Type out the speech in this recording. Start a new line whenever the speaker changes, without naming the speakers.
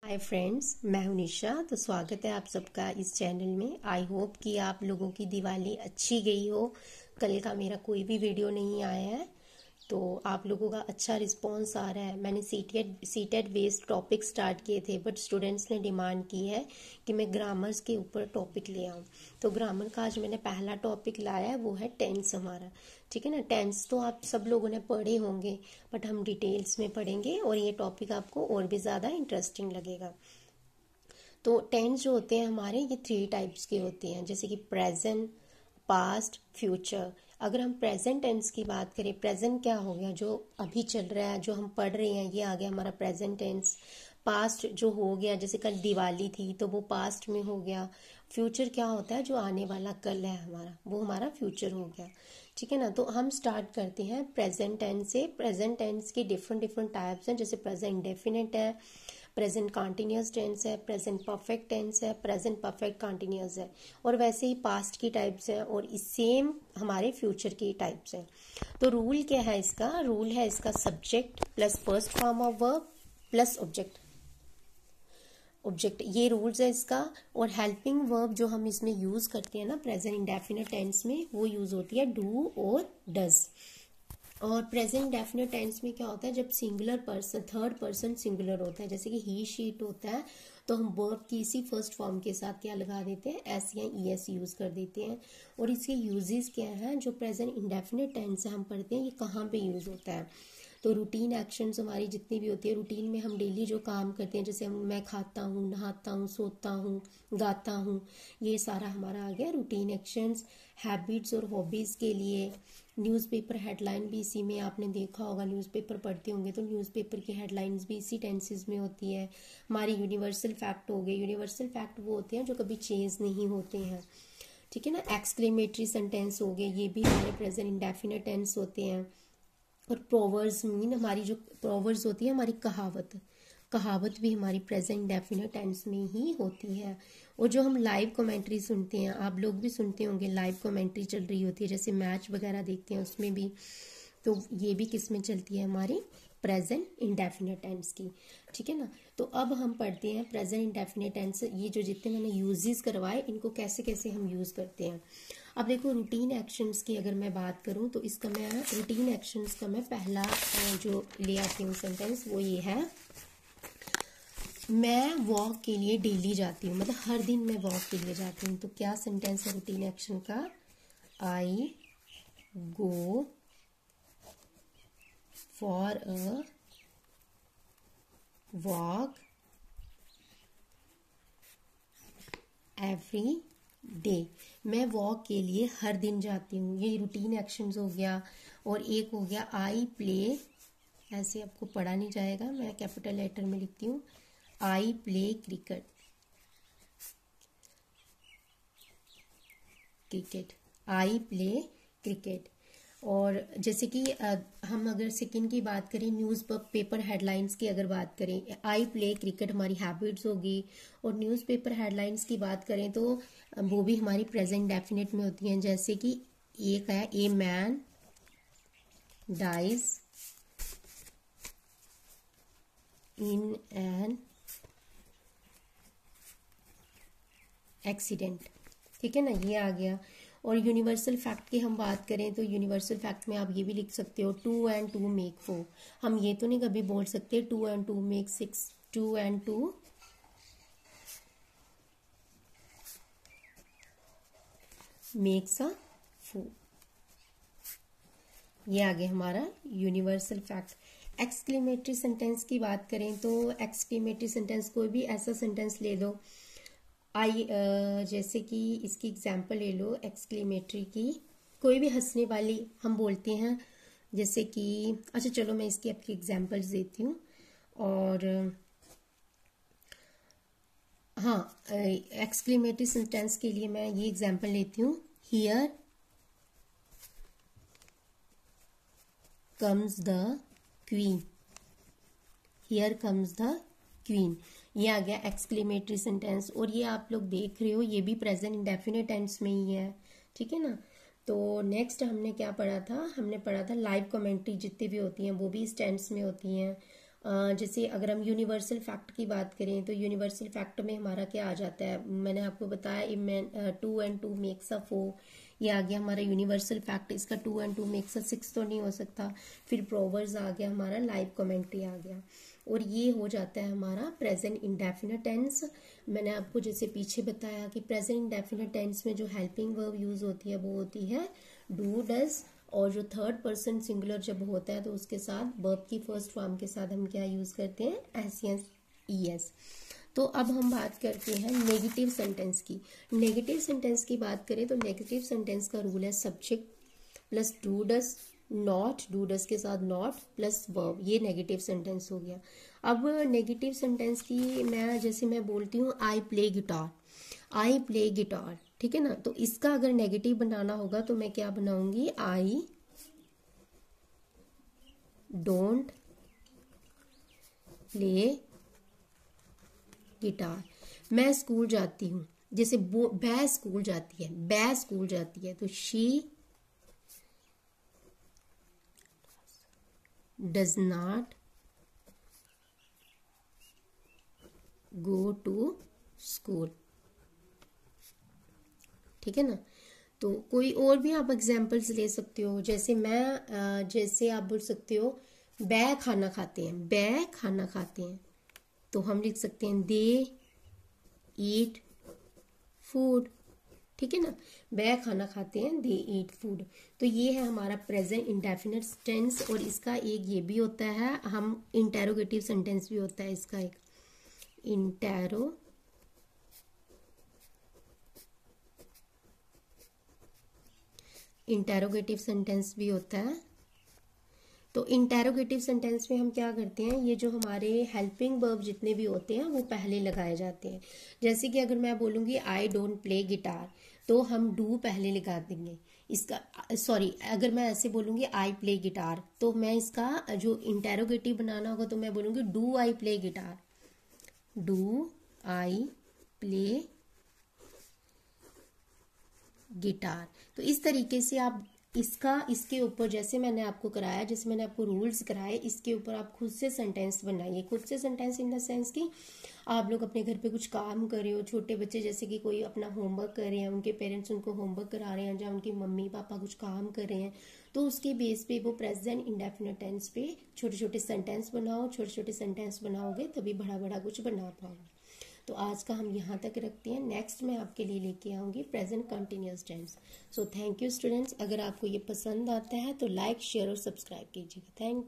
Hi friends, मैं हूं निशा। तो स्वागत है आप सबका इस चैनल में। आई होप कि आप लोगों की दिवाली अच्छी गई हो। कल का मेरा कोई भी वीडियो नहीं आया है तो आप लोगों का अच्छा रिस्पांस आ रहा है। मैंने सीटेट बेस्ड टॉपिक स्टार्ट किए थे बट स्टूडेंट्स ने डिमांड की है कि मैं ग्रामर्स के ऊपर टॉपिक ले आऊँ। तो ग्रामर का आज मैंने पहला टॉपिक लाया है, वो है टेंस हमारा। ठीक है ना। टेंस तो आप सब लोगों ने पढ़े होंगे बट हम डिटेल्स में पढ़ेंगे और ये टॉपिक आपको और भी ज़्यादा इंटरेस्टिंग लगेगा। तो टेंस जो होते हैं हमारे, ये 3 टाइप्स के होते हैं, जैसे कि प्रेजेंट, पास्ट, फ्यूचर। अगर हम प्रेजेंट टेंस की बात करें, प्रेजेंट क्या हो गया, जो अभी चल रहा है, जो हम पढ़ रहे हैं, ये आ गया हमारा प्रेजेंट टेंस। पास्ट जो हो गया, जैसे कल दिवाली थी तो वो पास्ट में हो गया। फ्यूचर क्या होता है, जो आने वाला कल है हमारा, वो हमारा फ्यूचर हो गया। ठीक है ना। तो हम स्टार्ट करते हैं प्रेजेंट टेंस से। प्रेजेंट टेंस की डिफरेंट डिफरेंट टाइप्स हैं, जैसे प्रेजेंट डेफिनेट है, प्रेजेंट कॉन्टिन्यूस टेंस है, प्रेजेंट परफेक्ट टेंस है, प्रेजेंट परफेक्ट कॉन्टिन्यूस है, और वैसे ही पास्ट की टाइप्स हैं और इस सेम हमारे फ्यूचर की टाइप्स हैं। तो रूल क्या है इसका? रूल है इसका subject plus first form of verb plus object. ये रूल्स है इसका। और हेल्पिंग वर्ब जो हम इसमें यूज करते हैं ना प्रेजेंट इंडेफिनिट टेंस में, वो यूज होती है डू और डज। और प्रेजेंट डेफिनेट टेंस में क्या होता है, जब singular person, third person singular होता है, जैसे कि ही शीट होता है, तो हम वर्ब की इसी फर्स्ट फॉर्म के साथ क्या लगा देते हैं, एस या ई एस यूज कर देते हैं। और इसके यूजेस क्या हैं, जो प्रेजेंट इंडेफिनेट टेंस हम पढ़ते हैं, ये कहाँ पे यूज होता है। तो रूटीन एक्शंस हमारी जितनी भी होती है, रूटीन में हम डेली जो काम करते हैं, जैसे मैं खाता हूँ, नहाता हूँ, सोता हूँ, गाता हूँ, ये सारा हमारा आ गया रूटीन एक्शंस। हैबिट्स और हॉबीज़ के लिए न्यूज़पेपर हेडलाइन भी इसी में, आपने देखा होगा, न्यूज़पेपर पढ़ते होंगे तो न्यूज़पेपर की हेडलाइंस भी इसी टेंसेस में होती है। हमारे यूनिवर्सल फैक्ट हो गए। यूनिवर्सल फैक्ट वो होते हैं जो कभी चेंज नहीं होते हैं। ठीक है ना। एक्सक्लेमेटरी सेंटेंस हो गए, ये भी हमारे प्रेजेंट इंडेफिनिट टेंस होते हैं। और प्रोवर्ब्स मीन हमारी जो प्रोवर्ब्स होती है, हमारी कहावत भी हमारी प्रेजेंट डेफिनेट टेंस में ही होती है। और जो हम लाइव कमेंट्री सुनते हैं, आप लोग भी सुनते होंगे, लाइव कमेंट्री चल रही होती है, जैसे मैच वगैरह देखते हैं उसमें भी, तो ये भी किस में चलती है, हमारी प्रेजेंट इंडेफिनेट टेंस की। ठीक है ना। तो अब हम पढ़ते हैं प्रेजेंट इंडेफिनेट टेंस। ये जो जितने मैंने यूजेस करवाए, इनको कैसे कैसे हम यूज करते हैं। अब देखो, रूटीन एक्शंस की अगर मैं बात करूं तो इसका मैं रूटीन एक्शंस का मैं पहला जो ले आती हूँ सेंटेंस, वो ये है, मैं वॉक के लिए डेली जाती हूँ, मतलब हर दिन मैं वॉक के लिए जाती हूँ। तो क्या सेंटेंस है रूटीन एक्शन का? I go for a walk every day. मैं वॉक के लिए हर दिन जाती हूँ, ये रूटीन एक्शंस हो गया। और एक हो गया आई प्ले, ऐसे आपको पढ़ा नहीं जाएगा, मैं कैपिटल लेटर में लिखती हूँ, I play cricket. I play cricket. और जैसे कि हम अगर सेकंड की बात करें, न्यूज़ पेपर हेडलाइंस की अगर बात करें, आई प्ले क्रिकेट हमारी हैबिट्स होगी। और न्यूज़पेपर हेडलाइंस की बात करें तो वो भी हमारी प्रेजेंट डेफिनेट में होती हैं, जैसे कि एक है, a man dies in an accident. ठीक है ना, ये आ गया। और यूनिवर्सल फैक्ट की हम बात करें तो यूनिवर्सल फैक्ट में आप ये भी लिख सकते हो, 2 and 2 मेक 4। हम ये तो नहीं कभी बोल सकते 2 and 2 make 6, 2 and 2 makes a 4। ये आ गया हमारा यूनिवर्सल फैक्ट। एक्सक्लेमेटरी सेंटेंस की बात करें तो एक्सक्लेमेटरी सेंटेंस कोई भी ऐसा सेंटेंस ले लो, जैसे कि इसकी एग्जांपल ले लो एक्सक्लेमेटरी की, कोई भी हंसने वाली हम बोलते हैं, जैसे कि, अच्छा चलो मैं इसकी आपकी एग्जांपल्स देती हूँ। और हाँ, एक्सक्लेमेटरी सेंटेंस के लिए मैं ये एग्जांपल लेती हूँ, here comes the queen. Here comes the queen, ये आ गया एक्सक्लेमेटरी सेंटेंस। और ये आप लोग देख रहे हो, ये भी प्रेजेंट इंडेफिनिट टेंस में ही है। ठीक है ना। तो नेक्स्ट हमने क्या पढ़ा था, हमने पढ़ा था लाइव कमेंट्री जितनी भी होती हैं वो भी इस टेंस में होती हैं। जैसे अगर हम यूनिवर्सल फैक्ट की बात करें तो यूनिवर्सल फैक्ट में हमारा क्या आ जाता है, मैंने आपको बताया 2 and 2 मेक्स अ 4, ये आ गया हमारा यूनिवर्सल फैक्ट। इसका 2 and 2 मेक्स अ 6 तो नहीं हो सकता। फिर प्रोवर्ब्स आ गया हमारा, लाइव कमेंट्री आ गया, और ये हो जाता है हमारा प्रेजेंट इंडेफिनिट टेंस। मैंने आपको जैसे पीछे बताया कि प्रेजेंट इंडेफिनिट टेंस में जो हेल्पिंग वर्ब यूज होती है वो होती है डू डज, और जो थर्ड पर्सन सिंगुलर जब होता है तो उसके साथ वर्ब की फर्स्ट फॉर्म के साथ हम क्या यूज करते हैं, एस एस ई एस। तो अब हम बात करते हैं नेगेटिव सेंटेंस की। नेगेटिव सेंटेंस की बात करें तो नेगेटिव सेंटेंस का रूल है subject plus do does, not, do does के साथ नॉट प्लस वर्ब, ये नेगेटिव सेंटेंस हो गया। अब नेगेटिव सेंटेंस की जैसे मैं बोलती हूँ I play guitar, I play guitar, ठीक है ना, तो इसका अगर नेगेटिव बनाना होगा तो मैं क्या बनाऊंगी, आई डोंट प्ले गिटार। मैं स्कूल जाती हूँ, जैसे बै स्कूल जाती है, बै स्कूल जाती है, तो she does not go to school, ठीक है ना। तो कोई और भी आप एग्जाम्पल्स ले सकते हो, जैसे जैसे आप बोल सकते हो बै खाना खाते हैं, बै खाना खाते हैं, तो हम लिख सकते हैं दे ईट फूड, ठीक है ना, बै खाना खाते हैं, दे ईट फूड। तो ये है हमारा प्रेजेंट इंडेफिनिट टेंस, और इसका एक ये भी होता है, हम इंटेरोगेटिव सेंटेंस भी होता है इसका एक, इंटेरोगेटिव सेंटेंस भी होता है। तो इंटेरोगेटिव सेंटेंस में हम क्या करते हैं, ये जो हमारे हेल्पिंग वर्ब जितने भी होते हैं वो पहले लगाए जाते हैं। जैसे कि अगर मैं बोलूंगी आई डोंट प्ले गिटार, तो हम डू पहले लगा देंगे इसका, सॉरी, अगर मैं ऐसे बोलूंगी आई प्ले गिटार, तो मैं इसका जो इंटेरोगेटिव बनाना होगा तो मैं बोलूंगी do I play guitar, do I play guitar. तो इस तरीके से आप इसके ऊपर जैसे मैंने आपको कराया, जैसे मैंने आपको रूल्स कराए, इसके ऊपर आप खुद से सेंटेंस बनाइए। खुद से सेंटेंस इन द सेंस कि आप लोग अपने घर पे कुछ काम कर रहे हो, छोटे बच्चे जैसे कि कोई अपना होमवर्क कर रहे हैं, उनके पेरेंट्स उनको होमवर्क करा रहे हैं, या उनके मम्मी पापा कुछ काम कर रहे हैं, तो उसके बेस पे वो प्रेजेंट इंडेफिनिट टेंस पे छोटे छोटे सेंटेंस बनाओ। छोटे छोटे सेंटेंस बनाओगे तभी बड़ा बड़ा कुछ बना पाओगे। तो आज का हम यहाँ तक रखते हैं, नेक्स्ट मैं आपके लिए लेके आऊँगी present continuous tense. So thank you students, अगर आपको ये पसंद आता है तो लाइक शेयर और सब्सक्राइब कीजिएगा। Thank you.